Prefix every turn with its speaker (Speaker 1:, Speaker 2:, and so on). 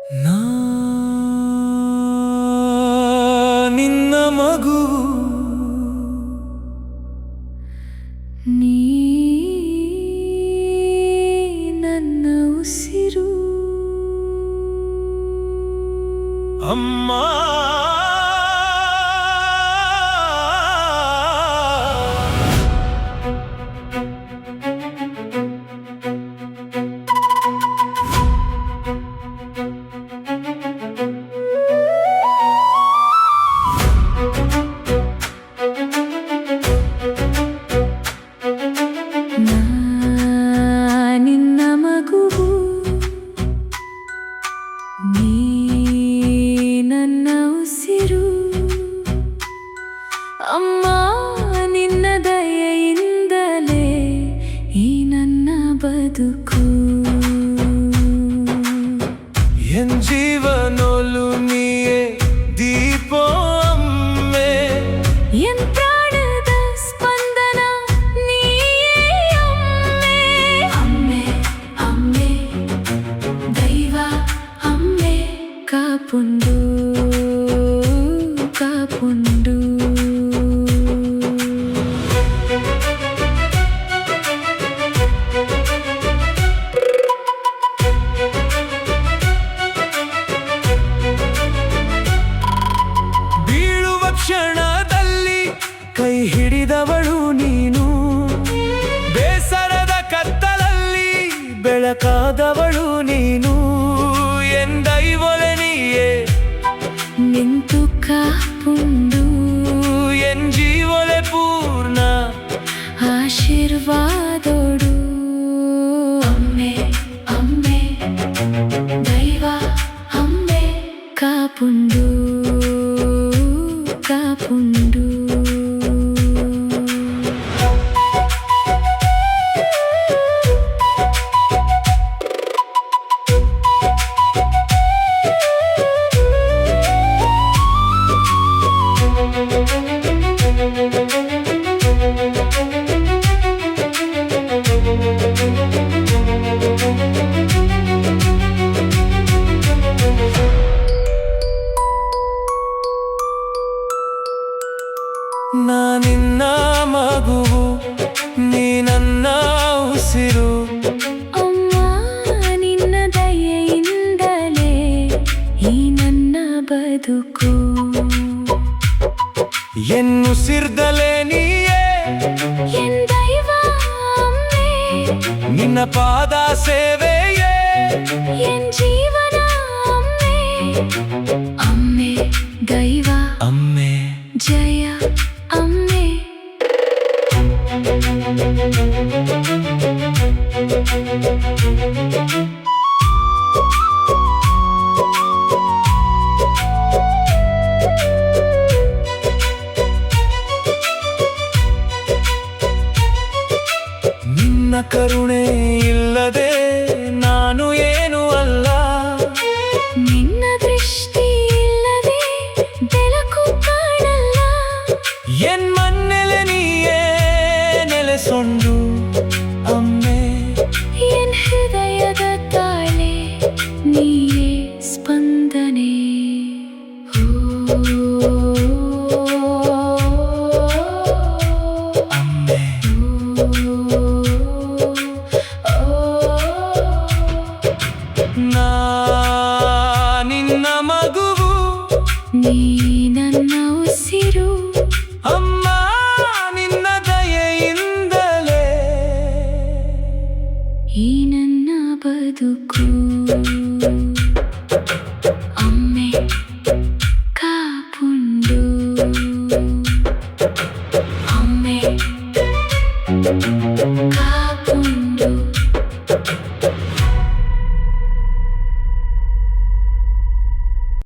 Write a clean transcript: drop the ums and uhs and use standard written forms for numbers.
Speaker 1: ನಾ ನಿನ್ನ ಮಗುವು
Speaker 2: ನೀ ನನ್ನ ಉಸಿರು
Speaker 1: ಅಮ್ಮ
Speaker 2: ನಾ ನಿನ್ನ ಮಗುವು ನೀ ನನ್ನ ಉಸಿರು ಅಮ್ಮ ನಿನ್ನ ದಯೆಯಿಂದಲೇ ಈ ನನ್ನ ಬದುಕು
Speaker 1: ಎನ್ ಜೀವನೋಲು ನೀಯೇ ದೀಪೋ ಅಮ್ಮೆ
Speaker 2: ಎನ್ ಪ್ರಾಣದ ಸ್ಪಂದನ ನೀಯೇ ಅಮ್ಮೆ ಅಮ್ಮೆ ಅಮ್ಮೆ ದೈವ ಅಮ್ಮೆ ಕಾಪುಂಡು ಕಾಪುಂಡು
Speaker 1: ಬೀಳುವ ಕ್ಷಣದಲ್ಲಿ ಕೈ ಹಿಡಿದವಳು ನೀನು ಬೇಸರದ ಕತ್ತಲಲ್ಲಿ ಬೆಳಕಾದವಳು ನೀನು ಎಂದೈವೊಲೆ ನೀಯೇ
Speaker 2: ನಿಂತು ಕಾಪುಂಡು
Speaker 1: ಎನ್ ಜೀವೊಲೆ ಪೂರ್ಣ
Speaker 2: ಆಶೀರ್ವಾದೋಡು ಅಮ್ಮೆ ಅಮ್ಮೆ ದೈವ ಅಮ್ಮೆ ಕಾಪುಂಡು ಕಾಪುಂಡು
Speaker 1: ನಾ ನಿನ್ನ ಮಗುವು ನೀ ನನ್ನ ಉಸಿರು
Speaker 2: ಅಮ್ಮ ನಿನ್ನ ದಯೆಯಿಂದಲೇ ಈ ನನ್ನ ಬದುಕು
Speaker 1: ಎನ್ನುಸಿರ್ದಲೇ ನೀಯೇ
Speaker 2: ಎನ್ ದೈವ ಅಮ್ಮೆ
Speaker 1: ನಿನ್ನ ಪಾದ ಸೇವೆಯೇ
Speaker 2: ಎನ್ ಜೀವನ ಅಮ್ಮೆ ಅಮ್ಮೆ ದೈವ
Speaker 1: ಅಮ್ಮೆ
Speaker 2: ಜಯ ಅಮ್ಮೆ
Speaker 1: ನಿನ್ನ ಕರುಣೆ ಇಲ್ಲದೆ ನಾನು ಏನು ಅಲ್ಲ
Speaker 2: ನಿನ್ನ ದೃಷ್ಟಿ ಇಲ್ಲದೆ ಬೆಳಕು ಕಾಣಲ್ಲ
Speaker 1: ಎನ್ ಮನ್ನೆಲೆ ನೀಯೇ ನೆಲೆಸೊಂಡು ಅಮ್ಮೆ
Speaker 2: ಎನ್ ಹೃದಯದ ತಾಳೆ ನೀಯೇ ಸ್ಪಂದನೆ
Speaker 1: ಅಮ್ಮೆ ನಾ ನಿನ್ನ ಮಗುವು
Speaker 2: ನೀ ನನ್ನ ಉಸಿರು
Speaker 1: ಅಮ್ಮ ನಿನ್ನ ದಯೆಯಿಂದಲೇ
Speaker 2: ಈ ನನ್ನ ಬದುಕು ಅಮ್ಮೆ ಕಾಪುಂಡು ಅಮ್ಮೆ ಕಾ